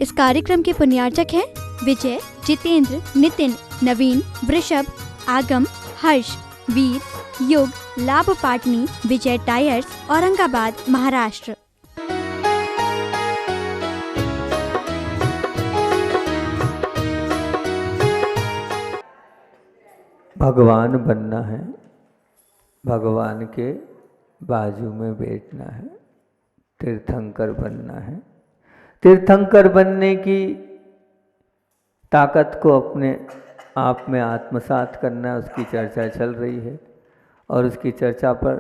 इस कार्यक्रम के पुण्यार्चक हैं विजय, जितेंद्र, नितिन, नवीन, वृषभ, आगम, हर्ष, वीर, युग, लाभ पाटनी, विजय टायर्स, औरंगाबाद, महाराष्ट्र। भगवान बनना है, भगवान के बाजू में बैठना है, तीर्थंकर बनना है। तीर्थंकर बनने की ताकत को अपने आप में आत्मसात करना, उसकी चर्चा चल रही है। और उसकी चर्चा पर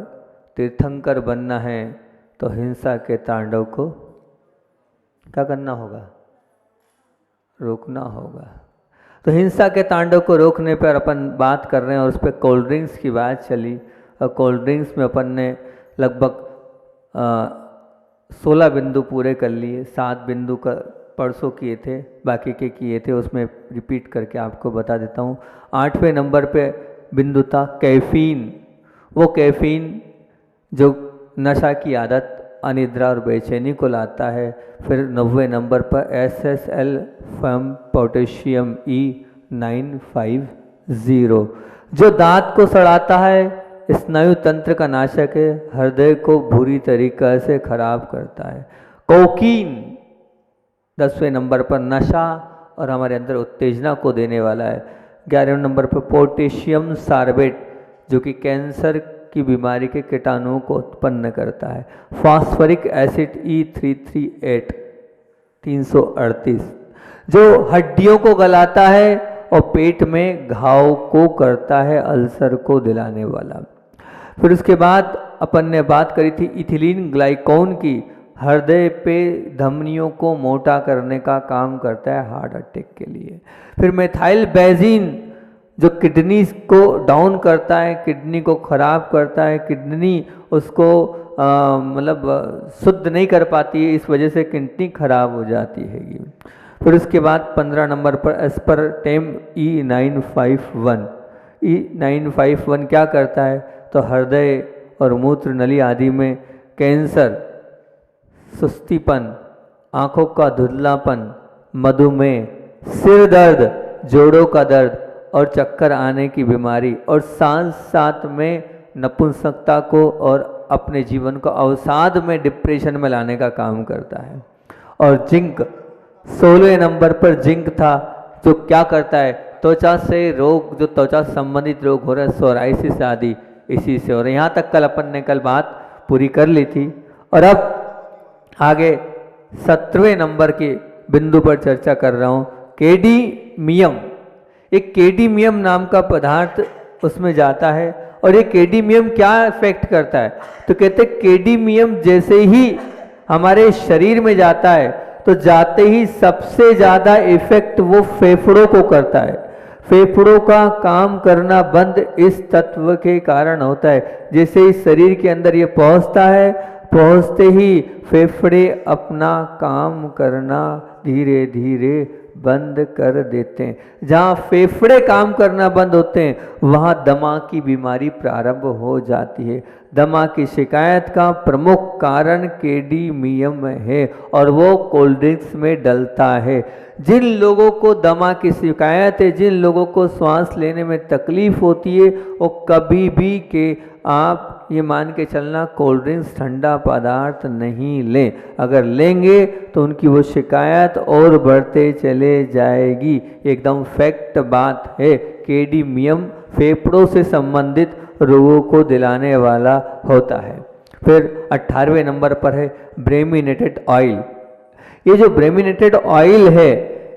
तीर्थंकर बनना है तो हिंसा के तांडव को क्या करना होगा? रोकना होगा। तो हिंसा के तांडव को रोकने पर अपन बात कर रहे हैं और उस पर कोल्ड ड्रिंक्स की बात चली। और कोल्ड ड्रिंक्स में अपन ने लगभग 16 बिंदु पूरे कर लिए। 7 बिंदु का परसों किए थे, बाकी के किए थे, उसमें रिपीट करके आपको बता देता हूँ। 8वें नंबर पे बिंदु था कैफीन। वो कैफीन जो नशा की आदत, अनिद्रा और बेचैनी को लाता है। फिर 90वें नंबर पर SSL फम पोटेशियम E950 जो दांत को सड़ाता है, स्नायु तंत्र का नाशक है, हृदय को बुरी तरीक़ा से खराब करता है। कोकीन 10वें नंबर पर नशा और हमारे अंदर उत्तेजना को देने वाला है। 11वें नंबर पर पोटेशियम सार्बेट जो कि कैंसर की बीमारी के कीटाणुओं को उत्पन्न करता है। फास्फोरिक एसिड E338 338 जो हड्डियों को गलाता है और पेट में घाव को करता है, अल्सर को दिलाने वाला। फिर उसके बाद अपन ने बात करी थी इथिलीन ग्लाइकोन की, हृदय पे धमनियों को मोटा करने का काम करता है हार्ट अटैक के लिए। फिर मेथाइल बेंजीन जो किडनी को डाउन करता है, किडनी को खराब करता है, किडनी उसको मतलब शुद्ध नहीं कर पाती है, इस वजह से किडनी खराब हो जाती है। फिर उसके बाद 15 नंबर पर एस्पार्टेम E951 क्या करता है? तो हृदय और मूत्र नली आदि में कैंसर, सुस्तीपन, आँखों का धुंधलापन, मधुमेह, सिर दर्द, जोड़ों का दर्द और चक्कर आने की बीमारी और साथ साथ में नपुंसकता को और अपने जीवन को अवसाद में, डिप्रेशन में लाने का काम करता है। और जिंक 16वें नंबर पर जिंक था जो क्या करता है? त्वचा से रोग, जो त्वचा संबंधित रोग हो रहे हैं, सोराइसिस आदि, इसी से हो रहे। यहाँ तक कल अपन ने बात पूरी कर ली थी। और अब आगे 17वें नंबर के बिंदु पर चर्चा कर रहा हूँ। कैडमियम, एक कैडमियम नाम का पदार्थ उसमें जाता है। और ये कैडमियम क्या इफेक्ट करता है? तो कहते हैं कैडमियम जैसे ही हमारे शरीर में जाता है तो जाते ही सबसे ज़्यादा इफेक्ट वो फेफड़ों को करता है। फेफड़ों का काम करना बंद इस तत्व के कारण होता है। जैसे ही शरीर के अंदर ये पहुंचता है, पहुंचते ही फेफड़े अपना काम करना धीरे धीरे बंद कर देते हैं। जहाँ फेफड़े काम करना बंद होते हैं वहाँ दमा की बीमारी प्रारंभ हो जाती है। दमा की शिकायत का प्रमुख कारण कैडमियम है और वो कोल्ड ड्रिंक्स में डलता है। जिन लोगों को दमा की शिकायत है, जिन लोगों को सांस लेने में तकलीफ होती है, वो कभी भी के आप ये मान के चलना कोल्ड ड्रिंक्स, ठंडा पदार्थ नहीं लें। अगर लेंगे तो उनकी वो शिकायत और बढ़ते चले जाएगी। एकदम फैक्ट बात है। कैडमियम फेफड़ों से संबंधित रोगों को दिलाने वाला होता है। फिर 18वें नंबर पर है ब्रेमिनेटेड ऑयल। ये जो ब्रेमिनेटेड ऑयल है,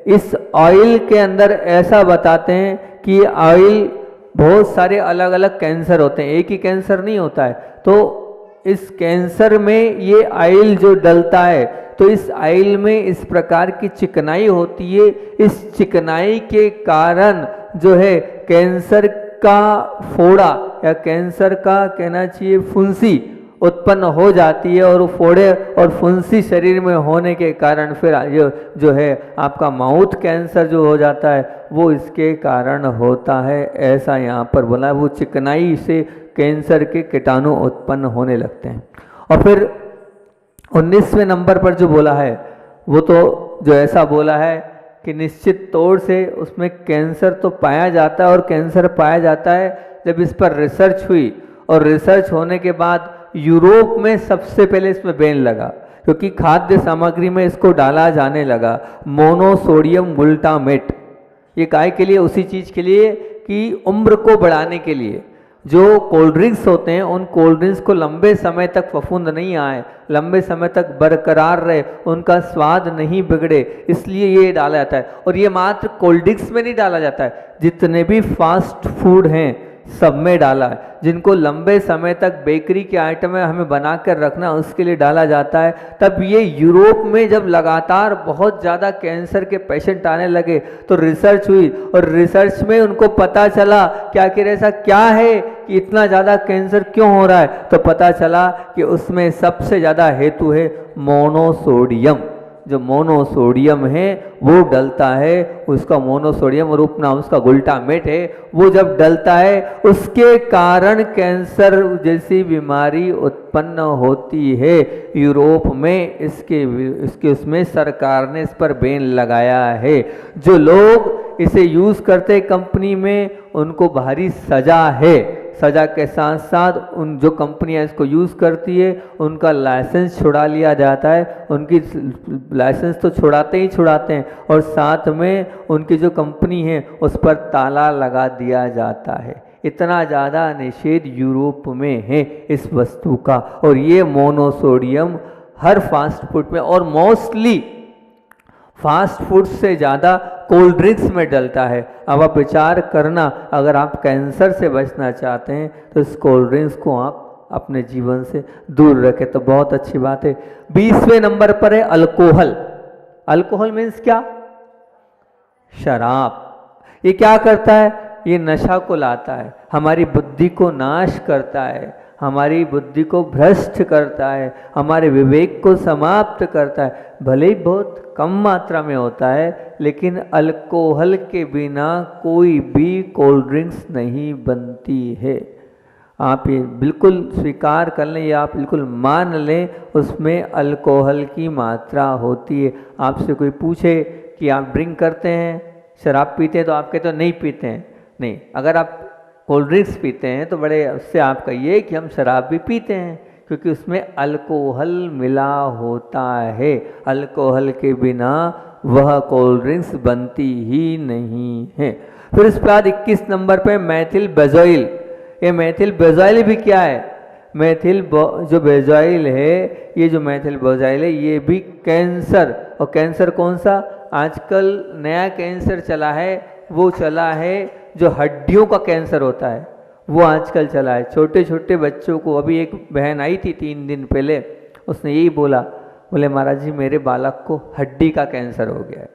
इस ऑयल के अंदर ऐसा बताते हैं कि ऑयल बहुत सारे अलग अलग कैंसर होते हैं, एक ही कैंसर नहीं होता है। तो इस कैंसर में ये ऑयल जो डलता है तो इस ऑयल में इस प्रकार की चिकनाई होती है। इस चिकनाई के कारण जो है कैंसर का फोड़ा या कैंसर का कहना चाहिए फुंसी उत्पन्न हो जाती है। और वो फोड़े और फुंसी शरीर में होने के कारण फिर जो है आपका माउथ कैंसर जो हो जाता है वो इसके कारण होता है। ऐसा यहाँ पर बोला है। वो चिकनाई से कैंसर के कीटाणु उत्पन्न होने लगते हैं। और फिर 19वें नंबर पर जो बोला है वो तो जो ऐसा बोला है कि निश्चित तौर से उसमें कैंसर तो पाया जाता है, और कैंसर पाया जाता है जब इस पर रिसर्च हुई, और रिसर्च होने के बाद यूरोप में सबसे पहले इसमें बैन लगा, क्योंकि खाद्य सामग्री में इसको डाला जाने लगा, मोनोसोडियम ग्लूटामेट। ये काय के लिए? उसी चीज़ के लिए कि उम्र को बढ़ाने के लिए। जो कोल्ड ड्रिंक्स होते हैं उन कोल्ड ड्रिंक्स को लंबे समय तक फफूंद नहीं आए, लंबे समय तक बरकरार रहे, उनका स्वाद नहीं बिगड़े, इसलिए ये डाला जाता है। और ये मात्र कोल्ड ड्रिंक्स में नहीं डाला जाता है, जितने भी फास्ट फूड हैं सब में डाला है, जिनको लंबे समय तक बेकरी के आइटम में हमें बना कर रखना उसके लिए डाला जाता है। तब ये यूरोप में जब लगातार बहुत ज़्यादा कैंसर के पेशेंट आने लगे तो रिसर्च हुई, और रिसर्च में उनको पता चला कि आखिर ऐसा क्या है कि इतना ज़्यादा कैंसर क्यों हो रहा है। तो पता चला कि उसमें सबसे ज़्यादा हेतु है मोनोसोडियम। जो मोनोसोडियम है वो डलता है, उसका मोनोसोडियम और उपनाम उसका ग्लूटामेट है, वो जब डलता है उसके कारण कैंसर जैसी बीमारी उत्पन्न होती है। यूरोप में इसके उसमें सरकार ने इस पर बैन लगाया है। जो लोग इसे यूज़ करते कंपनी में उनको भारी सज़ा है। सज़ा के साथ साथ उन जो कंपनियां इसको यूज़ करती है उनका लाइसेंस छुड़ा लिया जाता है, उनकी लाइसेंस तो छुड़ाते ही छुड़ाते हैं, और साथ में उनकी जो कंपनी है उस पर ताला लगा दिया जाता है। इतना ज़्यादा निषेध यूरोप में है इस वस्तु का। और ये मोनोसोडियम हर फास्ट फूड में, और मोस्टली फास्ट फूड से ज़्यादा कोल्ड ड्रिंक्स में डलता है। अब आप विचार करना, अगर आप कैंसर से बचना चाहते हैं तो इस कोल्ड ड्रिंक्स को आप अपने जीवन से दूर रखें तो बहुत अच्छी बात है। 20वें नंबर पर है अल्कोहल। अल्कोहल मीन्स क्या? शराब। ये क्या करता है? ये नशा को लाता है, हमारी बुद्धि को नाश करता है, हमारी बुद्धि को भ्रष्ट करता है, हमारे विवेक को समाप्त करता है। भले ही बहुत कम मात्रा में होता है, लेकिन अल्कोहल के बिना कोई भी कोल्ड ड्रिंक्स नहीं बनती है। आप ये बिल्कुल स्वीकार कर लें या आप बिल्कुल मान लें, उसमें अल्कोहल की मात्रा होती है। आपसे कोई पूछे कि आप ड्रिंक करते हैं, शराब पीते हैं, तो आप कहते हो नहीं पीते हैं। नहीं, अगर आप कोल्ड ड्रिंक्स पीते हैं तो बड़े उससे आप कहिए कि हम शराब भी पीते हैं, क्योंकि उसमें अल्कोहल मिला होता है। अल्कोहल के बिना वह कोल्ड ड्रिंक्स बनती ही नहीं है। फिर इसके बाद 21 नंबर पे मैथिल बेंजोइल। ये मैथिल बेंजोइल भी क्या है? जो बेंजोइल है, ये जो मैथिल बेंजोइल है ये भी कैंसर, और कैंसर कौन सा? आजकल नया कैंसर चला है, वो चला है जो हड्डियों का कैंसर होता है, वो आजकल चला है। छोटे छोटे बच्चों को, अभी एक बहन आई थी 3 दिन पहले, उसने यही बोले महाराज जी मेरे बालक को हड्डी का कैंसर हो गया है।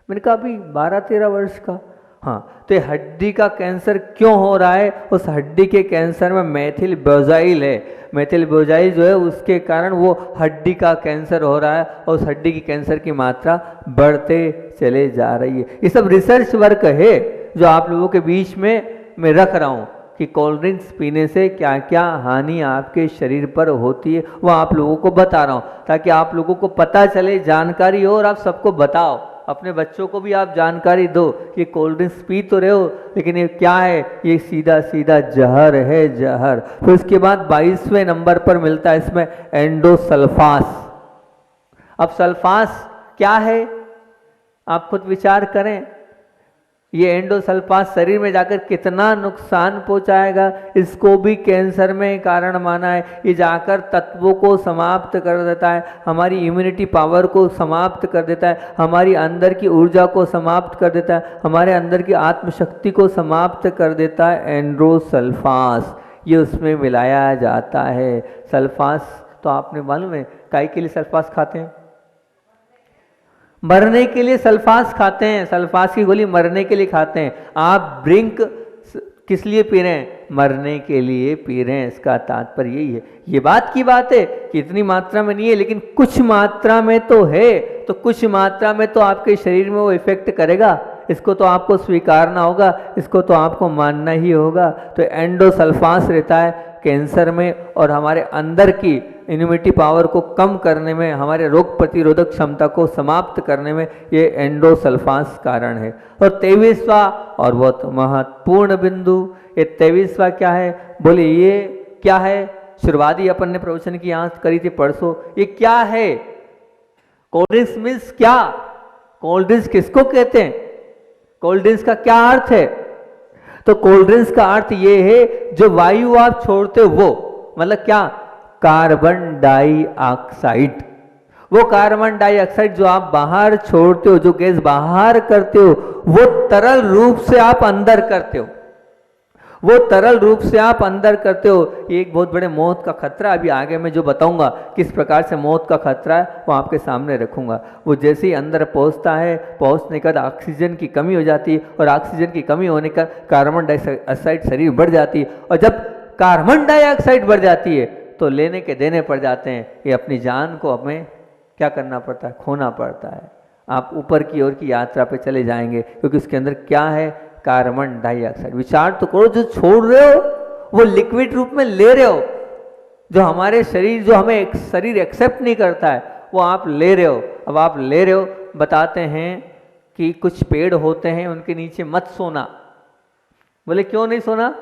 मैंने कहा अभी 12-13 वर्ष का? हाँ, तो ये हड्डी का कैंसर क्यों हो रहा है? उस हड्डी के कैंसर में मैथिल बेंजोइल है। मैथिल बेंजोइल जो है उसके कारण वो हड्डी का कैंसर हो रहा है, और उस हड्डी की कैंसर की मात्रा बढ़ते चले जा रही है। ये सब रिसर्च वर्क है जो आप लोगों के बीच में मैं रख रहा हूँ कि कोल्ड ड्रिंक्स पीने से क्या क्या हानि आपके शरीर पर होती है, वो आप लोगों को बता रहा हूँ, ताकि आप लोगों को पता चले, जानकारी हो, और आप सबको बताओ। अपने बच्चों को भी आप जानकारी दो कि कोल्ड ड्रिंक्स पी तो रहे हो, लेकिन ये क्या है? ये सीधा सीधा जहर है, जहर। फिर उसके बाद 22वें नंबर पर मिलता है इसमें एंडोसल्फास। अब सल्फास क्या है? आप खुद विचार करें। ये एंडोसल्फास शरीर में जाकर कितना नुकसान पहुंचाएगा, इसको भी कैंसर में कारण माना है। ये जाकर तत्वों को समाप्त कर देता है, हमारी इम्यूनिटी पावर को समाप्त कर देता है, हमारी अंदर की ऊर्जा को समाप्त कर देता है, हमारे अंदर की आत्मशक्ति को समाप्त कर देता है एंडोसल्फास। ये उसमें मिलाया जाता है। सल्फास तो आपने मालूम है काहे के लिए सल्फास खाते हैं? मरने के लिए सल्फास खाते हैं। सल्फास की गोली मरने के लिए खाते हैं। आप ड्रिंक किस लिए पी रहे हैं? मरने के लिए पी रहे हैं। इसका तात्पर्य यही है। ये बात की बात है कि इतनी मात्रा में नहीं है, लेकिन कुछ मात्रा में तो है, तो कुछ मात्रा में तो आपके शरीर में वो इफेक्ट करेगा। इसको तो आपको स्वीकारना होगा, इसको तो आपको मानना ही होगा। तो एंडोसल्फास रहता है कैंसर में, और हमारे अंदर की इम्यूनिटी पावर को कम करने में, हमारे रोग प्रतिरोधक क्षमता को समाप्त करने में ये एंडोसल्फान्स कारण है। और 23वां और बहुत महत्वपूर्ण बिंदु, ये 23वां क्या है, बोले ये क्या है, शुरुआती अपन ने प्रवचन की यहाँ करी थी परसों, ये क्या है, कोल्ड ड्रिंक्स मीन्स क्या, कोल्ड ड्रिंक्स किसको कहते हैं, कोल्ड ड्रिंक्स का क्या अर्थ है। तो कोल्ड ड्रिंक्स का अर्थ ये है जो वायु आप छोड़ते हो वो, मतलब क्या, कार्बन डाइऑक्साइड। वो कार्बन डाइऑक्साइड जो आप बाहर छोड़ते हो, जो गैस बाहर करते हो, वो तरल रूप से आप अंदर करते हो, वो तरल रूप से आप अंदर करते हो। ये एक बहुत बड़े मौत का खतरा, अभी आगे मैं जो बताऊंगा किस प्रकार से मौत का खतरा है वो आपके सामने रखूंगा। वो जैसे ही अंदर पहुंचता है, पहुंचने के बाद ऑक्सीजन की कमी हो जाती है, और ऑक्सीजन की कमी होने का कार्बन डाइऑक्साइड शरीर बढ़ जाती है, और जब कार्बन डाइऑक्साइड बढ़ जाती है तो लेने के देने पड़ जाते हैं। ये अपनी जान को हमें क्या करना पड़ता है, खोना पड़ता है। आप ऊपर की ओर की यात्रा पे चले जाएंगे, क्योंकि उसके अंदर क्या है, कार्बन डाइऑक्साइड। विचार तो करो, जो छोड़ रहे हो वो लिक्विड रूप में ले रहे हो, जो हमारे शरीर, जो हमें शरीर एक्सेप्ट नहीं करता है, वो आप ले रहे हो। अब आप ले रहे हो, बताते हैं कि कुछ पेड़ होते हैं उनके नीचे मत सोना। बोले क्यों नहीं सोना,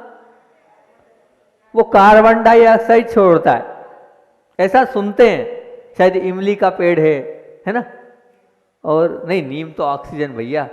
वो कार्बन डाइऑक्साइड छोड़ता है, ऐसा सुनते हैं। शायद इमली का पेड़ है ना, और नहीं, नीम तो ऑक्सीजन भैया,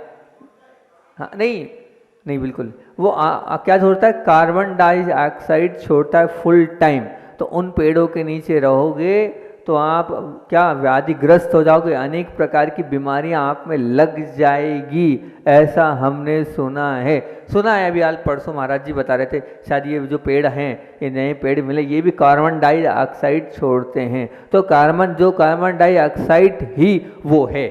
हाँ नहीं बिल्कुल, वो क्या छोड़ता है, कार्बन डाइऑक्साइड छोड़ता है फुल टाइम। तो उन पेड़ों के नीचे रहोगे तो आप क्या व्याधिग्रस्त हो जाओगे, अनेक प्रकार की बीमारियां आप में लग जाएगी, ऐसा हमने सुना है। अभी हाल परसों महाराज जी बता रहे थे, शायद ये जो पेड़ हैं, ये नए पेड़ मिले, ये भी कार्बन डाइऑक्साइड छोड़ते हैं। तो कार्बन डाइऑक्साइड ही वो है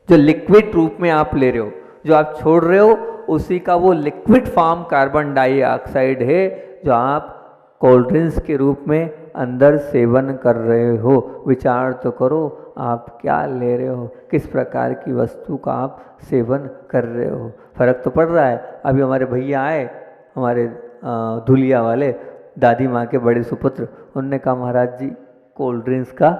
जो लिक्विड रूप में आप ले रहे हो, जो आप छोड़ रहे हो उसी का वो लिक्विड फॉर्म कार्बन डाइऑक्साइड है, जो आप कोल्ड ड्रिंक्स के रूप में अंदर सेवन कर रहे हो। विचार तो करो, आप क्या ले रहे हो, किस प्रकार की वस्तु का आप सेवन कर रहे हो, फर्क तो पड़ रहा है। अभी हमारे भैया आए, हमारे धुलिया वाले, दादी माँ के बड़े सुपुत्र, उनने कहा महाराज जी कोल्ड ड्रिंक्स का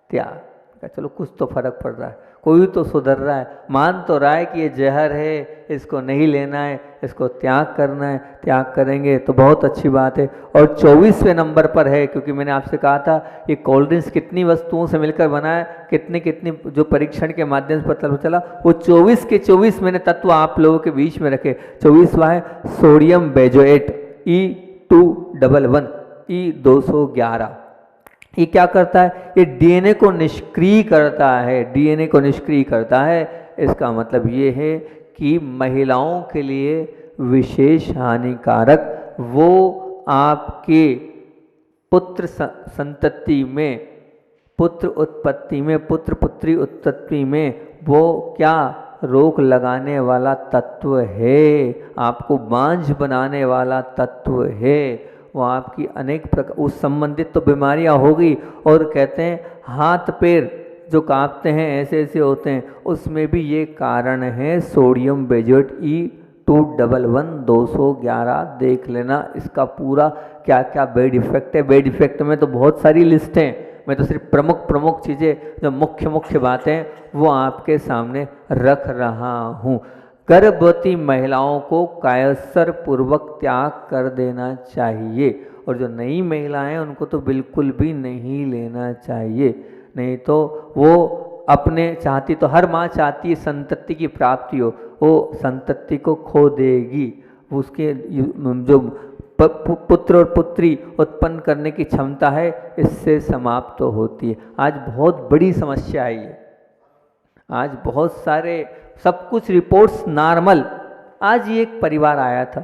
त्याग, चलो कुछ तो फर्क पड़ रहा है, कोई तो सुधर रहा है, मान तो रहा है कि ये जहर है, इसको नहीं लेना है, इसको त्याग करना है, त्याग करेंगे तो बहुत अच्छी बात है। और 24वें नंबर पर है, क्योंकि मैंने आपसे कहा था ये कोल्ड ड्रिंक्स कितनी वस्तुओं से मिलकर बना है, कितनी जो परीक्षण के माध्यम से पता चला, वो 24 के 24 मैंने तत्व आप लोगों के बीच में रखे। 24वां है सोडियम बेंजोएट E211 E211। ये क्या करता है, ये डीएनए को निष्क्रिय करता है, डीएनए को निष्क्रिय करता है। इसका मतलब ये है कि महिलाओं के लिए विशेष हानिकारक, वो आपके पुत्र संतति में, पुत्र उत्पत्ति में, पुत्र पुत्री उत्पत्ति में वो क्या रोक लगाने वाला तत्व है, आपको बांझ बनाने वाला तत्व है। वो आपकी अनेक प्रकार उस संबंधित तो बीमारियां होगी, और कहते हैं हाथ पैर जो कांपते हैं ऐसे ऐसे होते हैं, उसमें भी ये कारण है सोडियम बेंजोएट E211 211। देख लेना इसका पूरा क्या क्या बेड इफेक्ट है। बेड इफेक्ट में तो बहुत सारी लिस्ट हैं, मैं तो सिर्फ प्रमुख चीज़ें, जो मुख्य बातें वो आपके सामने रख रहा हूँ। गर्भवती महिलाओं को कायस्तर पूर्वक त्याग कर देना चाहिए, और जो नई महिलाएं उनको तो बिल्कुल भी नहीं लेना चाहिए, नहीं तो वो अपने चाहती, तो हर माँ चाहती है संतति की प्राप्ति हो, वो संतति को खो देगी, उसके जो पुत्र और पुत्री उत्पन्न करने की क्षमता है इससे समाप्त होती है। आज बहुत बड़ी समस्या है ये, आज बहुत सारे सब कुछ रिपोर्ट्स नॉर्मल। आज ही एक परिवार आया था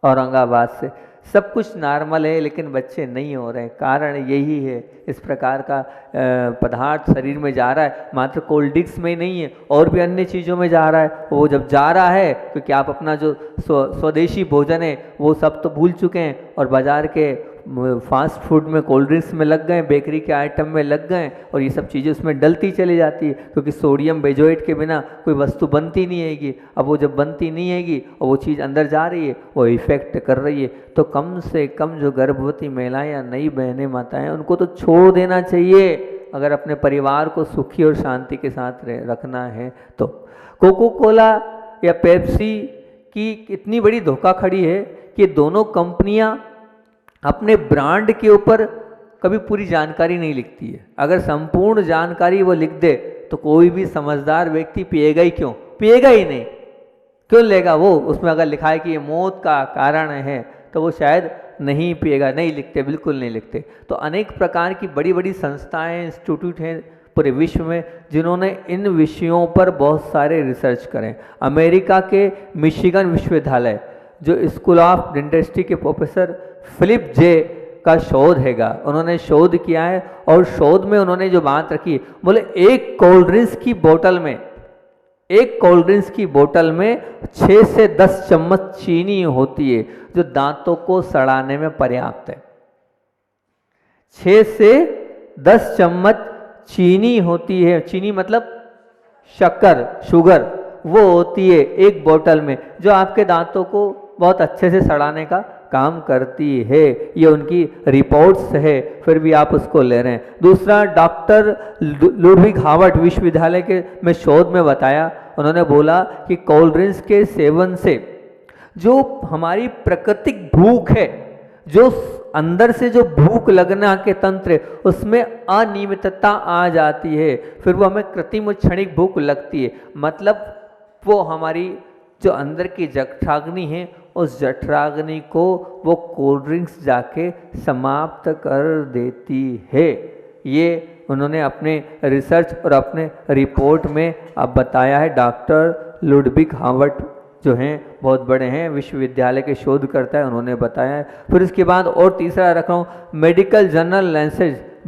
औरंगाबाद से, सब कुछ नॉर्मल है लेकिन बच्चे नहीं हो रहे हैं। कारण यही है, इस प्रकार का पदार्थ शरीर में जा रहा है, मात्र कोल्ड ड्रिंक्स में ही नहीं है, और भी अन्य चीज़ों में जा रहा है। वो जब जा रहा है क्योंकि आप अपना जो स्वदेशी भोजन है वो सब तो भूल चुके हैं, और बाजार के फास्ट फूड में, कोल्ड ड्रिंक्स में लग गए, बेकरी के आइटम में लग गए, और ये सब चीज़ें उसमें डलती चली जाती है, क्योंकि सोडियम बेंजोएट के बिना कोई वस्तु बनती नहीं हैगी। अब वो जब बनती नहीं हैगी और वो चीज़ अंदर जा रही है, वो इफ़ेक्ट कर रही है, तो कम से कम जो गर्भवती महिलाएं या नई बहनें माताएं, उनको तो छोड़ देना चाहिए अगर अपने परिवार को सुखी और शांति के साथ रखना है तो। कोको कोला या पेप्सी की इतनी बड़ी धोखाधड़ी है कि दोनों कंपनियां अपने ब्रांड के ऊपर कभी पूरी जानकारी नहीं लिखती है। अगर संपूर्ण जानकारी वो लिख दे तो कोई भी समझदार व्यक्ति पिएगा ही क्यों? पिएगा ही नहीं, क्यों लेगा वो? उसमें अगर लिखा है कि ये मौत का कारण है तो वो शायद नहीं पिएगा, नहीं लिखते, बिल्कुल नहीं लिखते। तो अनेक प्रकार की बड़ी बड़ी संस्थाएं, इंस्टीट्यूट हैं पूरे विश्व में जिन्होंने इन विषयों पर बहुत सारे रिसर्च करें। अमेरिका के मिशिगन विश्वविद्यालय जो स्कूल ऑफ डेंटिस्ट्री के प्रोफेसर फिलिप जे का शोध हैगा, उन्होंने शोध किया है, और शोध में उन्होंने जो बात रखी, बोले एक कोल्ड ड्रिंक्स की बोतल में 6 से 10 चम्मच चीनी होती है जो दांतों को सड़ाने में पर्याप्त है। 6 से 10 चम्मच चीनी होती है, चीनी मतलब शक्कर, शुगर, वो होती है एक बोतल में, जो आपके दांतों को बहुत अच्छे से सड़ाने का काम करती है। ये उनकी रिपोर्ट्स है, फिर भी आप उसको ले रहे हैं। दूसरा, डॉक्टर लुडविग हार्वर्ड विश्वविद्यालय के में शोध में बताया, उन्होंने बोला कि कोल्ड ड्रिंक्स के सेवन से जो हमारी प्राकृतिक भूख है, जो अंदर से जो भूख लगना के तंत्र है, उसमें अनियमितता आ जाती है, फिर वो हमें कृत्रिम और क्षणिक भूख लगती है। मतलब वो हमारी जो अंदर की जठराग्नि है, उस जठराग्नि को वो कोल्ड ड्रिंक्स जाके समाप्त कर देती है। ये उन्होंने अपने रिसर्च और अपने रिपोर्ट में अब बताया है। डॉक्टर लुडविग हार्वर्ड जो हैं, बहुत बड़े हैं, विश्वविद्यालय के शोधकर्ता है, उन्होंने बताया है। फिर उसके बाद और तीसरा रख रहा हूँ, मेडिकल जर्नल लैंसेट,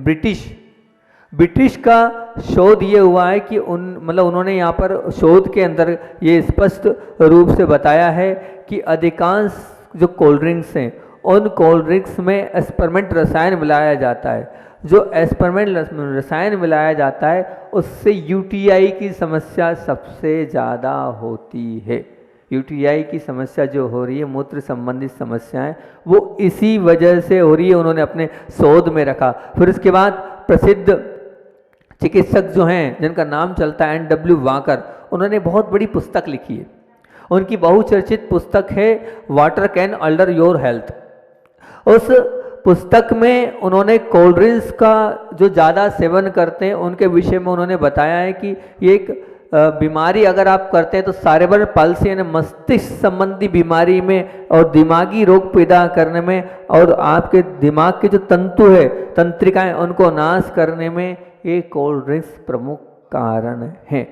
ब्रिटिश का शोध ये हुआ है कि उन्होंने यहाँ पर शोध के अंदर ये स्पष्ट रूप से बताया है कि अधिकांश जो कोल्ड ड्रिंक्स हैं, उन कोल्ड ड्रिंक्स में एस्परमेंट रसायन मिलाया जाता है। जो एस्परमेंट रसायन मिलाया जाता है, उससे यूटीआई की समस्या सबसे ज़्यादा होती है। यूटीआई की समस्या जो हो रही है, मूत्र संबंधित समस्याएं, वो इसी वजह से हो रही है, उन्होंने अपने शोध में रखा। फिर उसके बाद प्रसिद्ध चिकित्सक जो हैं, जिनका नाम चलता है NW वाकर, उन्होंने बहुत बड़ी पुस्तक लिखी है। उनकी बहुचर्चित पुस्तक है water can alter your health. उस पुस्तक में उन्होंने कोल्ड ड्रिंक्स का जो ज़्यादा सेवन करते हैं उनके विषय में उन्होंने बताया है कि ये एक बीमारी अगर आप करते हैं तो सेरेब्रल पाल्सी यानी मस्तिष्क संबंधी बीमारी में और दिमागी रोग पैदा करने में, और आपके दिमाग के जो तंतु है, तंत्रिकाएं, उनको नाश करने में ये कोल्ड ड्रिंक्स प्रमुख कारण हैं।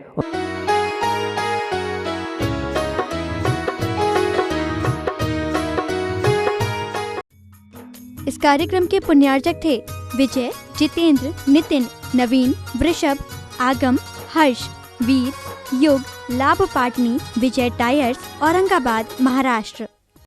इस कार्यक्रम के पुण्यार्जक थे विजय, जितेंद्र, नितिन, नवीन, वृषभ, आगम, हर्ष, वीर, युग, लाभ पाटनी, विजय टायर्स, औरंगाबाद, महाराष्ट्र।